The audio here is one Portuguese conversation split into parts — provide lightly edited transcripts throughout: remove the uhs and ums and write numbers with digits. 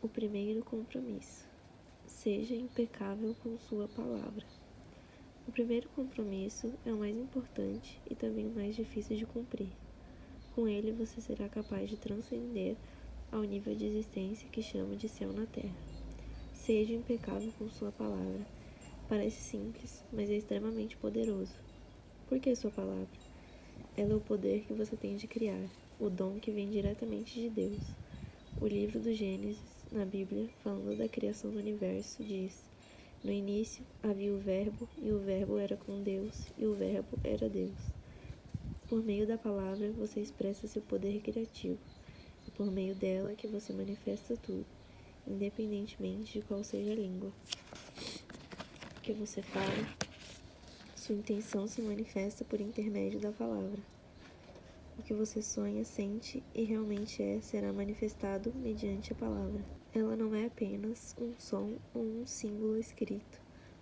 O primeiro compromisso. Seja impecável com sua palavra. O primeiro compromisso é o mais importante e também o mais difícil de cumprir. Com ele você será capaz de transcender ao nível de existência que chama de céu na terra. Seja impecável com sua palavra. Parece simples, mas é extremamente poderoso. Por que sua palavra? Ela é o poder que você tem de criar, o dom que vem diretamente de Deus. O livro do Gênesis, na Bíblia, falando da criação do universo, diz: no início havia o Verbo, e o Verbo era com Deus, e o Verbo era Deus. Por meio da palavra, você expressa seu poder criativo, e por meio dela que você manifesta tudo, independentemente de qual seja a língua que você fala. Sua intenção se manifesta por intermédio da palavra. O que você sonha, sente e realmente é será manifestado mediante a palavra. Ela não é apenas um som ou um símbolo escrito.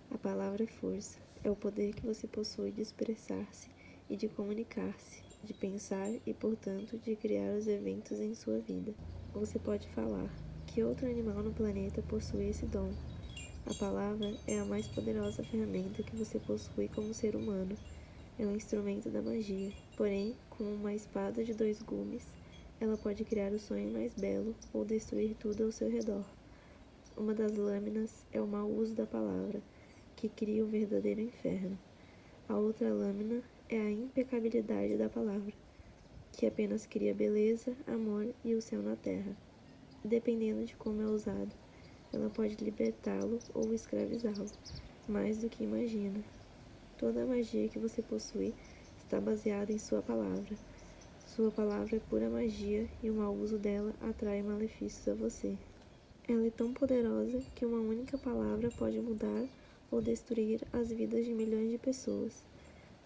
A palavra é força, é o poder que você possui de expressar-se e de comunicar-se, de pensar e, portanto, de criar os eventos em sua vida. Você pode falar. Que outro animal no planeta possui esse dom? A palavra é a mais poderosa ferramenta que você possui como ser humano. É um instrumento da magia, porém, como uma espada de 2 gumes, ela pode criar o sonho mais belo ou destruir tudo ao seu redor. Uma das lâminas é o mau uso da palavra, que cria o verdadeiro inferno. A outra lâmina é a impecabilidade da palavra, que apenas cria beleza, amor e o céu na terra. Dependendo de como é usado, ela pode libertá-lo ou escravizá-lo, mais do que imagina. Toda a magia que você possui está baseada em sua palavra. Sua palavra é pura magia e o mau uso dela atrai malefícios a você. Ela é tão poderosa que uma única palavra pode mudar ou destruir as vidas de milhões de pessoas.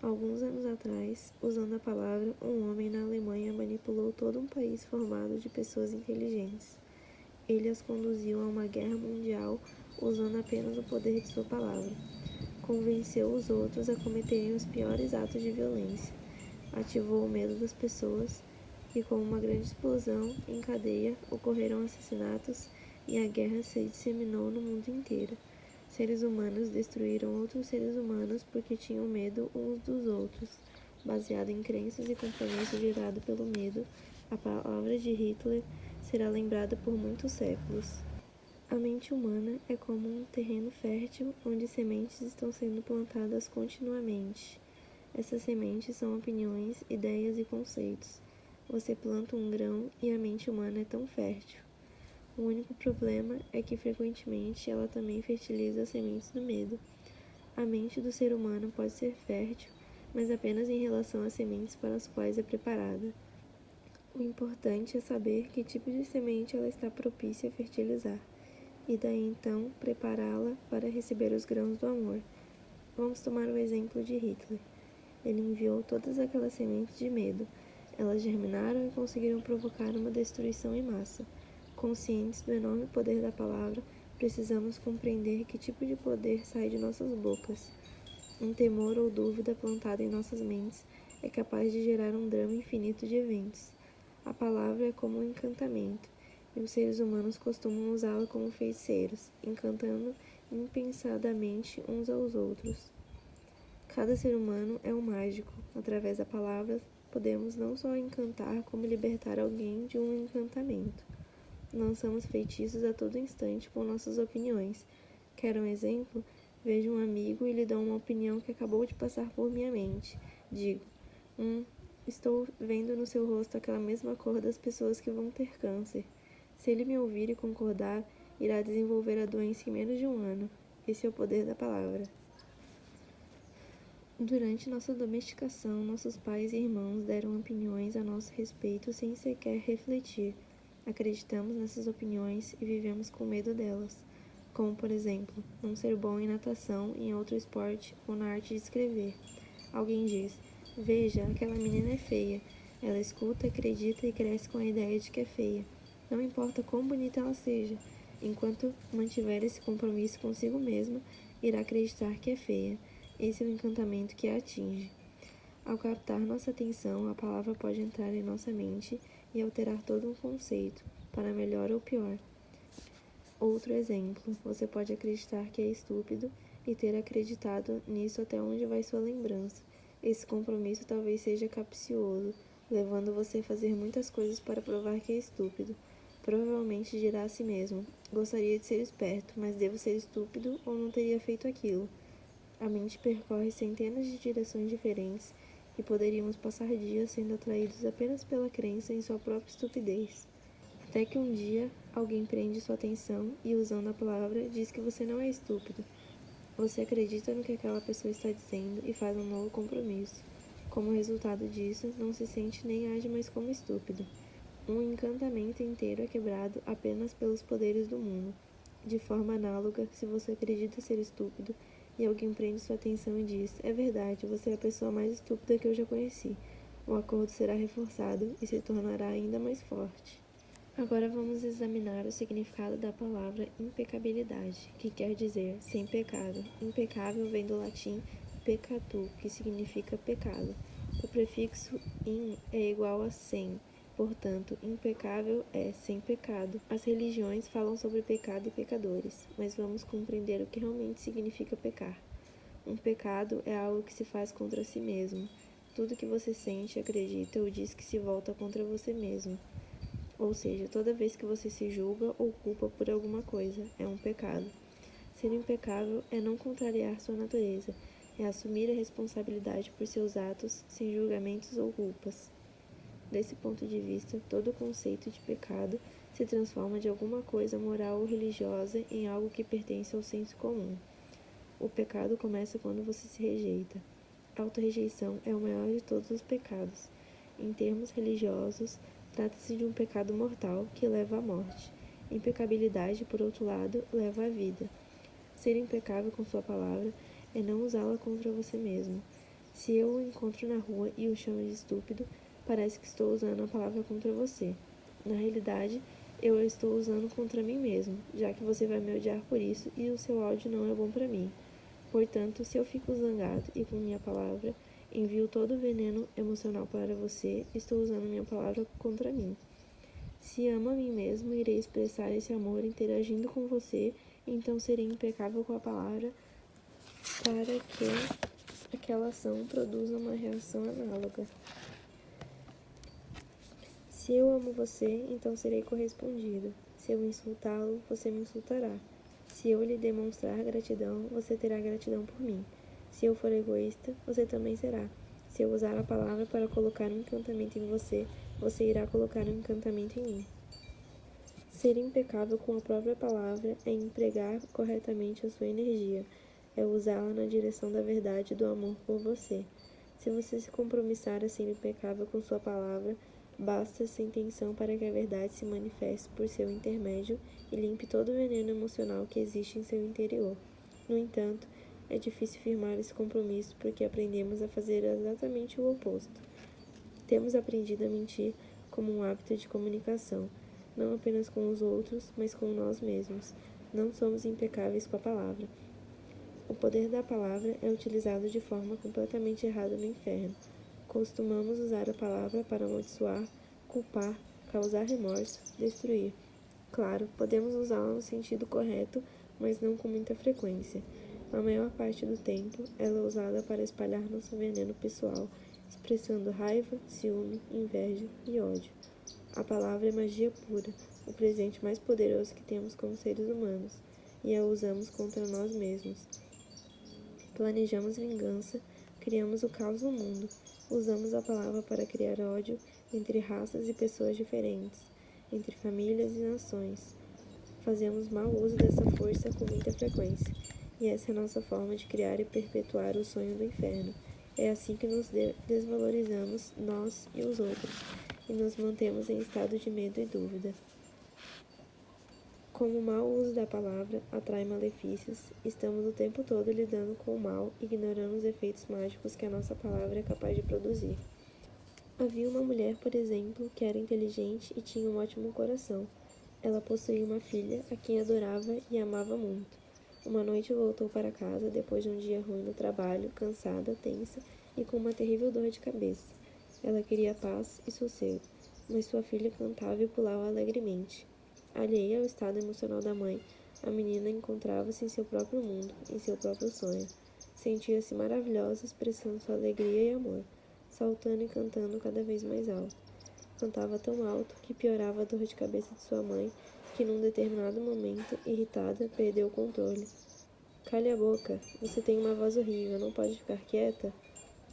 Alguns anos atrás, usando a palavra, um homem na Alemanha manipulou todo um país formado de pessoas inteligentes. Ele as conduziu a uma guerra mundial usando apenas o poder de sua palavra. Convenceu os outros a cometerem os piores atos de violência. Ativou o medo das pessoas e, com uma grande explosão em cadeia, ocorreram assassinatos e a guerra se disseminou no mundo inteiro. Seres humanos destruíram outros seres humanos porque tinham medo uns dos outros. Baseado em crenças e compromisso gerado pelo medo, a palavra de Hitler será lembrada por muitos séculos. A mente humana é como um terreno fértil onde sementes estão sendo plantadas continuamente. Essas sementes são opiniões, ideias e conceitos. Você planta um grão e a mente humana é tão fértil. O único problema é que frequentemente ela também fertiliza as sementes do medo. A mente do ser humano pode ser fértil, mas apenas em relação às sementes para as quais é preparada. O importante é saber que tipo de semente ela está propícia a fertilizar, e daí então prepará-la para receber os grãos do amor. Vamos tomar o exemplo de Hitler. Ele enviou todas aquelas sementes de medo. Elas germinaram e conseguiram provocar uma destruição em massa. Conscientes do enorme poder da palavra, precisamos compreender que tipo de poder sai de nossas bocas. Um temor ou dúvida plantada em nossas mentes é capaz de gerar um drama infinito de eventos. A palavra é como um encantamento, e os seres humanos costumam usá-la como feiticeiros, encantando impensadamente uns aos outros. Cada ser humano é um mágico. Através da palavra, podemos não só encantar, como libertar alguém de um encantamento. Lançamos feitiços a todo instante com nossas opiniões. Quer um exemplo? Vejo um amigo e lhe dou uma opinião que acabou de passar por minha mente. Digo, estou vendo no seu rosto aquela mesma cor das pessoas que vão ter câncer. Se ele me ouvir e concordar, irá desenvolver a doença em menos de um ano. Esse é o poder da palavra. Durante nossa domesticação, nossos pais e irmãos deram opiniões a nosso respeito sem sequer refletir. Acreditamos nessas opiniões e vivemos com medo delas, como, por exemplo, não ser bom em natação, em outro esporte ou na arte de escrever. Alguém diz, veja, aquela menina é feia. Ela escuta, acredita e cresce com a ideia de que é feia. Não importa quão bonita ela seja, enquanto mantiver esse compromisso consigo mesma, irá acreditar que é feia. Esse é o encantamento que a atinge. Ao captar nossa atenção, a palavra pode entrar em nossa mente e alterar todo um conceito, para melhor ou pior. Outro exemplo, você pode acreditar que é estúpido e ter acreditado nisso até onde vai sua lembrança. Esse compromisso talvez seja capcioso, levando você a fazer muitas coisas para provar que é estúpido. Provavelmente dirá a si mesmo: gostaria de ser esperto, mas devo ser estúpido ou não teria feito aquilo. A mente percorre centenas de direções diferentes e poderíamos passar dias sendo atraídos apenas pela crença em sua própria estupidez. Até que um dia, alguém prende sua atenção e, usando a palavra, diz que você não é estúpido. Você acredita no que aquela pessoa está dizendo e faz um novo compromisso. Como resultado disso, não se sente nem age mais como estúpido. Um encantamento inteiro é quebrado apenas pelos poderes do mundo. De forma análoga, se você acredita ser estúpido e alguém prende sua atenção e diz: é verdade, você é a pessoa mais estúpida que eu já conheci, o acordo será reforçado e se tornará ainda mais forte. Agora vamos examinar o significado da palavra impecabilidade, que quer dizer sem pecado. Impecável vem do latim peccatu, que significa pecado. O prefixo in é igual a sem, portanto, impecável é sem pecado. As religiões falam sobre pecado e pecadores, mas vamos compreender o que realmente significa pecar. Um pecado é algo que se faz contra si mesmo. Tudo que você sente, acredita ou diz que se volta contra você mesmo. Ou seja, toda vez que você se julga ou culpa por alguma coisa, é um pecado. Ser impecável é não contrariar sua natureza, é assumir a responsabilidade por seus atos sem julgamentos ou culpas. Desse ponto de vista, todo o conceito de pecado se transforma de alguma coisa moral ou religiosa em algo que pertence ao senso comum. O pecado começa quando você se rejeita. A autorrejeição é o maior de todos os pecados. Em termos religiosos, trata-se de um pecado mortal que leva à morte. Impecabilidade, por outro lado, leva à vida. Ser impecável com sua palavra é não usá-la contra você mesmo. Se eu o encontro na rua e o chamo de estúpido, parece que estou usando a palavra contra você. Na realidade, eu a estou usando contra mim mesmo, já que você vai me odiar por isso e o seu ódio não é bom para mim. Portanto, se eu fico zangado e com minha palavra envio todo o veneno emocional para você, estou usando minha palavra contra mim. Se amo a mim mesmo, irei expressar esse amor interagindo com você, então serei impecável com a palavra para que aquela ação produza uma reação análoga. Se eu amo você, então serei correspondido. Se eu insultá-lo, você me insultará. Se eu lhe demonstrar gratidão, você terá gratidão por mim. Se eu for egoísta, você também será. Se eu usar a palavra para colocar um encantamento em você, você irá colocar um encantamento em mim. Ser impecável com a própria palavra é empregar corretamente a sua energia, é usá-la na direção da verdade e do amor por você. Se você se compromissar a ser impecável com sua palavra, basta essa intenção para que a verdade se manifeste por seu intermédio e limpe todo o veneno emocional que existe em seu interior. No entanto, é difícil firmar esse compromisso porque aprendemos a fazer exatamente o oposto. Temos aprendido a mentir como um hábito de comunicação, não apenas com os outros, mas com nós mesmos. Não somos impecáveis com a palavra. O poder da palavra é utilizado de forma completamente errada no inferno. Costumamos usar a palavra para amaldiçoar, culpar, causar remorso, destruir. Claro, podemos usá-la no sentido correto, mas não com muita frequência. A maior parte do tempo, ela é usada para espalhar nosso veneno pessoal, expressando raiva, ciúme, inveja e ódio. A palavra é magia pura, o presente mais poderoso que temos como seres humanos, e a usamos contra nós mesmos. Planejamos vingança, criamos o caos no mundo, usamos a palavra para criar ódio entre raças e pessoas diferentes, entre famílias e nações. Fazemos mau uso dessa força com muita frequência, e essa é a nossa forma de criar e perpetuar o sonho do inferno. É assim que nos desvalorizamos, nós e os outros, e nos mantemos em estado de medo e dúvida. Como o mau uso da palavra atrai malefícios, estamos o tempo todo lidando com o mal, ignorando os efeitos mágicos que a nossa palavra é capaz de produzir. Havia uma mulher, por exemplo, que era inteligente e tinha um ótimo coração. Ela possuía uma filha a quem adorava e amava muito. Uma noite voltou para casa depois de um dia ruim no trabalho, cansada, tensa e com uma terrível dor de cabeça. Ela queria paz e sossego, mas sua filha cantava e pulava alegremente. Alheia ao estado emocional da mãe, a menina encontrava-se em seu próprio mundo, em seu próprio sonho. Sentia-se maravilhosa, expressando sua alegria e amor, saltando e cantando cada vez mais alto. Cantava tão alto que piorava a dor de cabeça de sua mãe, que num determinado momento, irritada, perdeu o controle. Cale a boca, você tem uma voz horrível, não pode ficar quieta?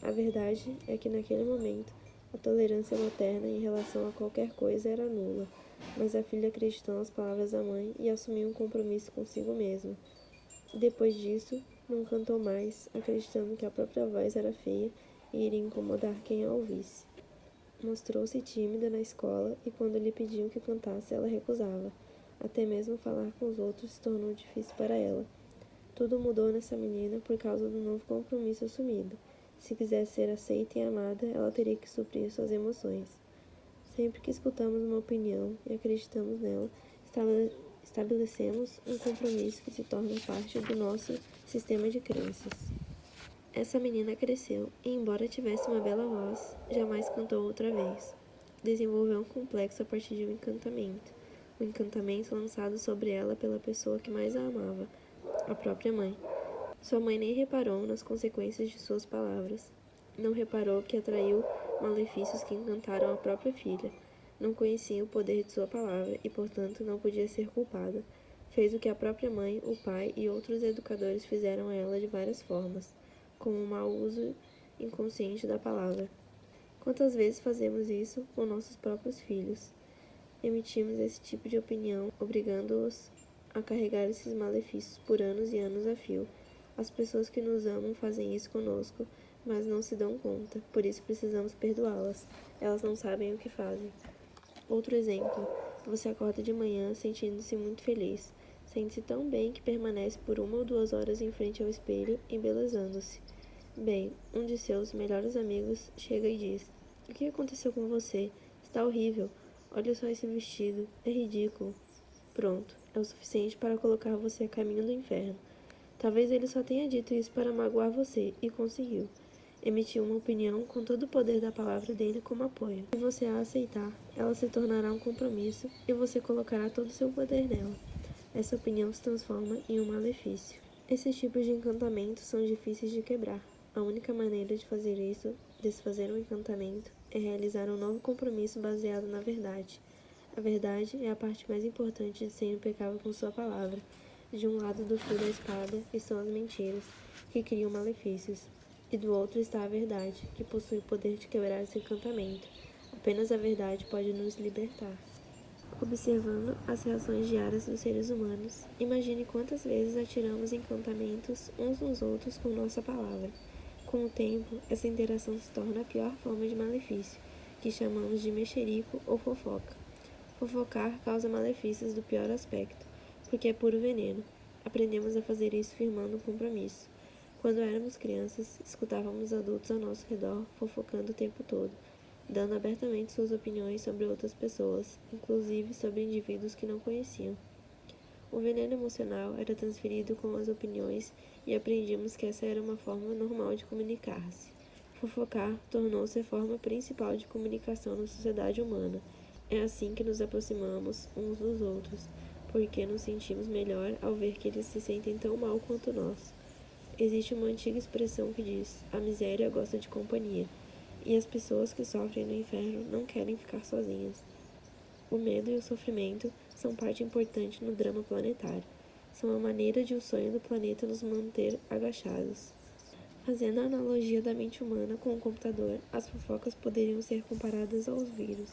A verdade é que naquele momento, a tolerância materna em relação a qualquer coisa era nula, mas a filha acreditou nas palavras da mãe e assumiu um compromisso consigo mesma. Depois disso, não cantou mais, acreditando que a própria voz era feia e iria incomodar quem a ouvisse. Mostrou-se tímida na escola e quando lhe pediam que cantasse, ela recusava. Até mesmo falar com os outros se tornou difícil para ela. Tudo mudou nessa menina por causa do novo compromisso assumido. Se quisesse ser aceita e amada, ela teria que suprir suas emoções. Sempre que escutamos uma opinião e acreditamos nela, estabelecemos um compromisso que se torna parte do nosso sistema de crenças. Essa menina cresceu e, embora tivesse uma bela voz, jamais cantou outra vez. Desenvolveu um complexo a partir de um encantamento lançado sobre ela pela pessoa que mais a amava, a própria mãe. Sua mãe nem reparou nas consequências de suas palavras. Não reparou que atraiu malefícios que encantaram a própria filha. Não conhecia o poder de sua palavra e, portanto, não podia ser culpada. Fez o que a própria mãe, o pai e outros educadores fizeram a ela de várias formas, com o mau uso inconsciente da palavra. Quantas vezes fazemos isso com nossos próprios filhos? Emitimos esse tipo de opinião, obrigando-os a carregar esses malefícios por anos e anos a fio. As pessoas que nos amam fazem isso conosco, mas não se dão conta, por isso precisamos perdoá-las. Elas não sabem o que fazem. Outro exemplo, você acorda de manhã sentindo-se muito feliz. Sente-se tão bem que permanece por 1 ou 2 horas em frente ao espelho, embelezando-se. Bem, um de seus melhores amigos chega e diz: "O que aconteceu com você? Está horrível. Olha só esse vestido. É ridículo." Pronto, é o suficiente para colocar você a caminho do inferno. Talvez ele só tenha dito isso para magoar você, e conseguiu. Emitiu uma opinião com todo o poder da palavra dele como apoio. Se você a aceitar, ela se tornará um compromisso e você colocará todo o seu poder nela. Essa opinião se transforma em um malefício. Esses tipos de encantamentos são difíceis de quebrar. A única maneira de fazer isso, desfazer um encantamento, é realizar um novo compromisso baseado na verdade. A verdade é a parte mais importante de ser impecável com sua palavra. De um lado do fio da espada estão as mentiras, que criam malefícios, e do outro está a verdade, que possui o poder de quebrar esse encantamento. Apenas a verdade pode nos libertar. Observando as reações diárias dos seres humanos, imagine quantas vezes atiramos encantamentos uns nos outros com nossa palavra. Com o tempo, essa interação se torna a pior forma de malefício, que chamamos de mexerico ou fofoca. Fofocar causa malefícios do pior aspecto, porque é puro veneno. Aprendemos a fazer isso firmando um compromisso. Quando éramos crianças, escutávamos adultos ao nosso redor fofocando o tempo todo, dando abertamente suas opiniões sobre outras pessoas, inclusive sobre indivíduos que não conheciam. O veneno emocional era transferido com as opiniões e aprendimos que essa era uma forma normal de comunicar-se. Fofocar tornou-se a forma principal de comunicação na sociedade humana. É assim que nos aproximamos uns dos outros, porque nos sentimos melhor ao ver que eles se sentem tão mal quanto nós. Existe uma antiga expressão que diz: a miséria gosta de companhia, e as pessoas que sofrem no inferno não querem ficar sozinhas. O medo e o sofrimento são parte importante no drama planetário. São a maneira de o sonho do planeta nos manter agachados. Fazendo a analogia da mente humana com o computador, as fofocas poderiam ser comparadas aos vírus.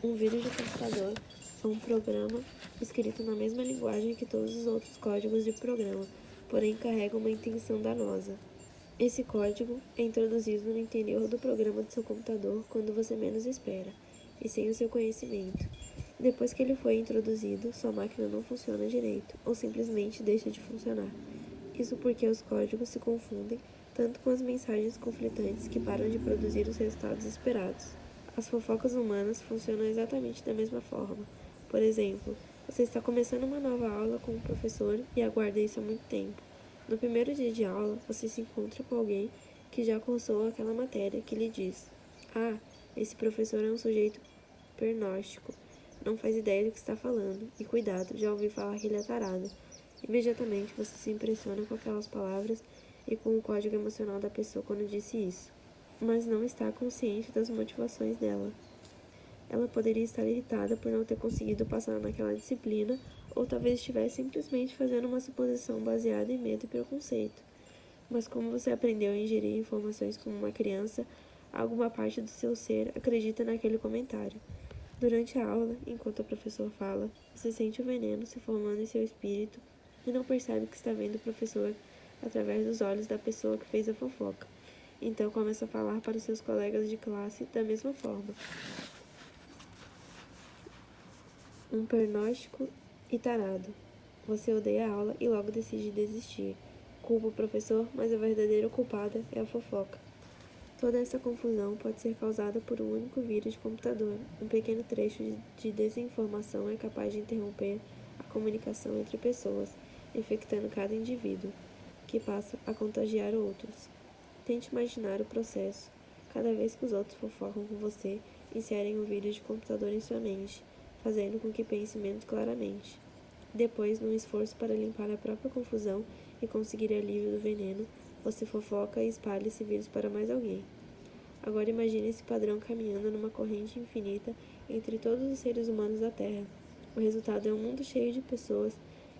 Um vírus de computador é um programa escrito na mesma linguagem que todos os outros códigos de programa, porém carrega uma intenção danosa. Esse código é introduzido no interior do programa do seu computador quando você menos espera, e sem o seu conhecimento. Depois que ele foi introduzido, sua máquina não funciona direito, ou simplesmente deixa de funcionar. Isso porque os códigos se confundem tanto com as mensagens conflitantes que param de produzir os resultados esperados. As fofocas humanas funcionam exatamente da mesma forma. Por exemplo, você está começando uma nova aula com um professor e aguarda isso há muito tempo. No primeiro dia de aula, você se encontra com alguém que já cursou aquela matéria, que lhe diz: "Ah, esse professor é um sujeito pernóstico. não faz ideia do que está falando, e cuidado, já ouvi falar que ele é tarado. Imediatamente você se impressiona com aquelas palavras e com o código emocional da pessoa quando disse isso, mas não está consciente das motivações dela. Ela poderia estar irritada por não ter conseguido passar naquela disciplina, ou talvez estivesse simplesmente fazendo uma suposição baseada em medo e preconceito. Mas como você aprendeu a ingerir informações como uma criança, alguma parte do seu ser acredita naquele comentário. Durante a aula, enquanto o professor fala, você sente o veneno se formando em seu espírito e não percebe que está vendo o professor através dos olhos da pessoa que fez a fofoca. Então começa a falar para os seus colegas de classe da mesma forma. Um pernóstico e tarado. Você odeia a aula e logo decide desistir. Culpa o professor, mas a verdadeira culpada é a fofoca. Toda essa confusão pode ser causada por um único vírus de computador. Um pequeno trecho de desinformação é capaz de interromper a comunicação entre pessoas, infectando cada indivíduo, que passa a contagiar outros. Tente imaginar o processo. Cada vez que os outros fofocam com você, inserem um vírus de computador em sua mente, fazendo com que pense menos claramente. Depois, num esforço para limpar a própria confusão e conseguir alívio do veneno, você fofoca e espalha esse vírus para mais alguém. Agora imagine esse padrão caminhando numa corrente infinita entre todos os seres humanos da Terra. O resultado é um mundo cheio de pessoas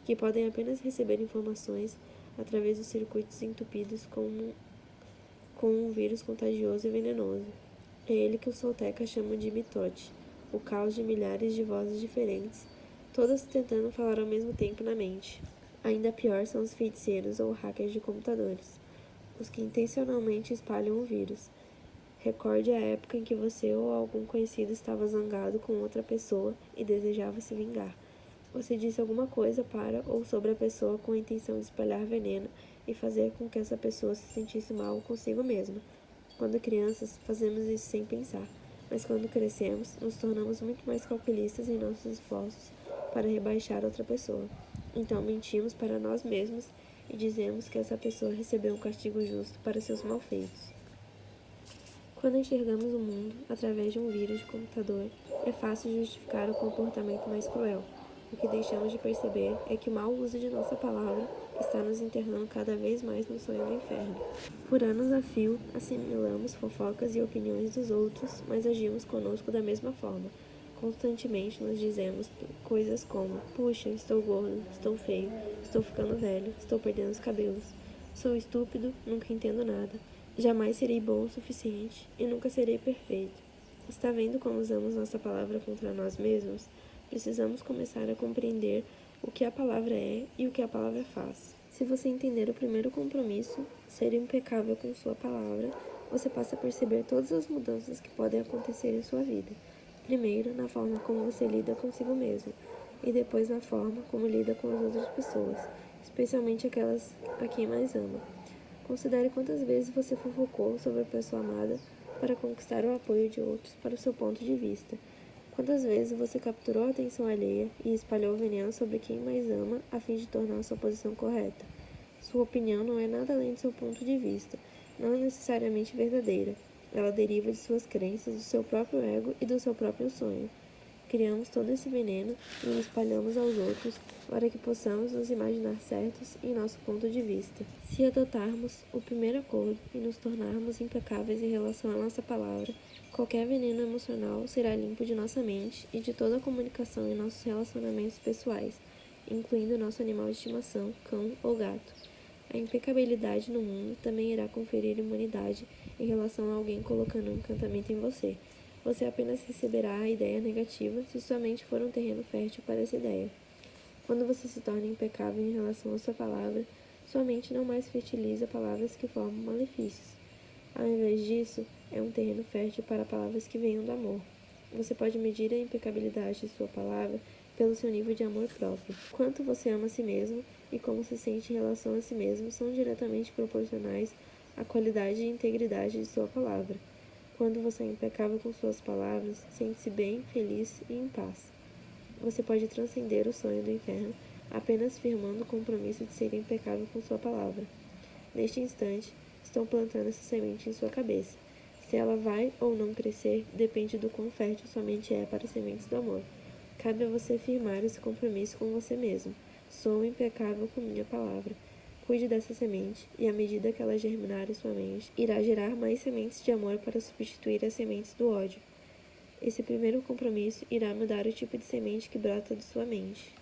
que podem apenas receber informações através dos circuitos entupidos com um vírus contagioso e venenoso. É ele que os soltecas chamam de mitote, o caos de milhares de vozes diferentes, todas tentando falar ao mesmo tempo na mente. Ainda pior são os feiticeiros ou hackers de computadores, os que intencionalmente espalham o vírus. Recorde a época em que você ou algum conhecido estava zangado com outra pessoa e desejava se vingar. Você disse alguma coisa para ou sobre a pessoa com a intenção de espalhar veneno e fazer com que essa pessoa se sentisse mal consigo mesma. Quando crianças, fazemos isso sem pensar, mas quando crescemos, nos tornamos muito mais calculistas em nossos esforços para rebaixar outra pessoa. Então mentimos para nós mesmos e dizemos que essa pessoa recebeu um castigo justo para seus malfeitos. Quando enxergamos o mundo através de um vírus de computador, é fácil justificar o comportamento mais cruel. O que deixamos de perceber é que o mau uso de nossa palavra está nos enterrando cada vez mais no sonho do inferno. Por anos a fio, assimilamos fofocas e opiniões dos outros, mas agimos conosco da mesma forma. Constantemente nos dizemos coisas como: puxa, estou gordo, estou feio, estou ficando velho, estou perdendo os cabelos, sou estúpido, nunca entendo nada, jamais serei bom o suficiente e nunca serei perfeito. Está vendo como usamos nossa palavra contra nós mesmos? Precisamos começar a compreender o que a palavra é e o que a palavra faz. Se você entender o primeiro compromisso, ser impecável com sua palavra, você passa a perceber todas as mudanças que podem acontecer em sua vida. Primeiro, na forma como você lida consigo mesmo, e depois na forma como lida com as outras pessoas, especialmente aquelas a quem mais ama. Considere quantas vezes você fofocou sobre a pessoa amada para conquistar o apoio de outros para o seu ponto de vista. Quantas vezes você capturou a atenção alheia e espalhou veneno sobre quem mais ama a fim de tornar sua posição correta? Sua opinião não é nada além do seu ponto de vista, não é necessariamente verdadeira. Ela deriva de suas crenças, do seu próprio ego e do seu próprio sonho. Criamos todo esse veneno e o espalhamos aos outros para que possamos nos imaginar certos em nosso ponto de vista. Se adotarmos o primeiro acordo e nos tornarmos impecáveis em relação à nossa palavra, qualquer veneno emocional será limpo de nossa mente e de toda a comunicação em nossos relacionamentos pessoais, incluindo nosso animal de estimação, cão ou gato. A impecabilidade no mundo também irá conferir imunidade em relação a alguém colocando um encantamento em você. Você apenas receberá a ideia negativa se sua mente for um terreno fértil para essa ideia. Quando você se torna impecável em relação à sua palavra, sua mente não mais fertiliza palavras que formam malefícios. Ao invés disso, é um terreno fértil para palavras que venham do amor. Você pode medir a impecabilidade de sua palavra pelo seu nível de amor próprio. Quanto você ama a si mesmo e como se sente em relação a si mesmo são diretamente proporcionais à qualidade e integridade de sua palavra. Quando você é impecável com suas palavras, sente-se bem, feliz e em paz. Você pode transcender o sonho do inferno apenas firmando o compromisso de ser impecável com sua palavra. Neste instante, estão plantando essa semente em sua cabeça. Se ela vai ou não crescer, depende do quão fértil sua mente é para sementes do amor. Cabe a você firmar esse compromisso com você mesmo. Sou impecável com minha palavra. Cuide dessa semente, e à medida que ela germinar em sua mente, irá gerar mais sementes de amor para substituir as sementes do ódio. Esse primeiro compromisso irá mudar o tipo de semente que brota de sua mente.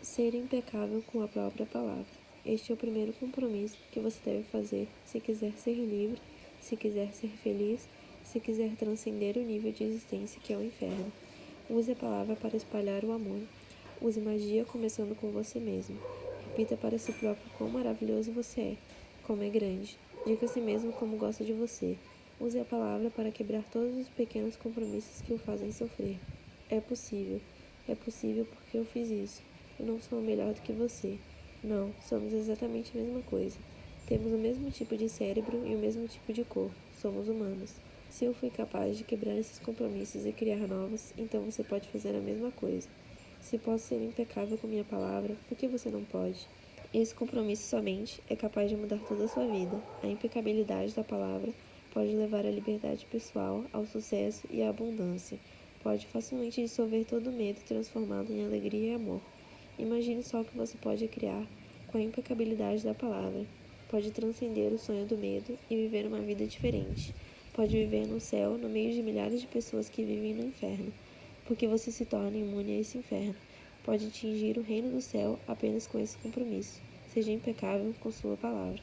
Ser impecável com a própria palavra. Este é o primeiro compromisso que você deve fazer se quiser ser livre, se quiser ser feliz, se quiser transcender o nível de existência que é o inferno. Use a palavra para espalhar o amor. Use magia começando com você mesmo. Repita para si próprio quão maravilhoso você é, como é grande. Diga a si mesmo como gosta de você. Use a palavra para quebrar todos os pequenos compromissos que o fazem sofrer. É possível. É possível porque eu fiz isso. Eu não sou melhor do que você. Não, somos exatamente a mesma coisa. Temos o mesmo tipo de cérebro e o mesmo tipo de corpo. Somos humanos. Se eu fui capaz de quebrar esses compromissos e criar novos, então você pode fazer a mesma coisa. Se posso ser impecável com minha palavra, por que você não pode? Esse compromisso somente é capaz de mudar toda a sua vida. A impecabilidade da palavra pode levar à liberdade pessoal, ao sucesso e à abundância. Pode facilmente dissolver todo o medo transformado em alegria e amor. Imagine só o que você pode criar com a impecabilidade da palavra. Pode transcender o sonho do medo e viver uma vida diferente. Pode viver no céu no meio de milhares de pessoas que vivem no inferno, porque você se torna imune a esse inferno. Pode atingir o reino do céu apenas com esse compromisso. Seja impecável com sua palavra.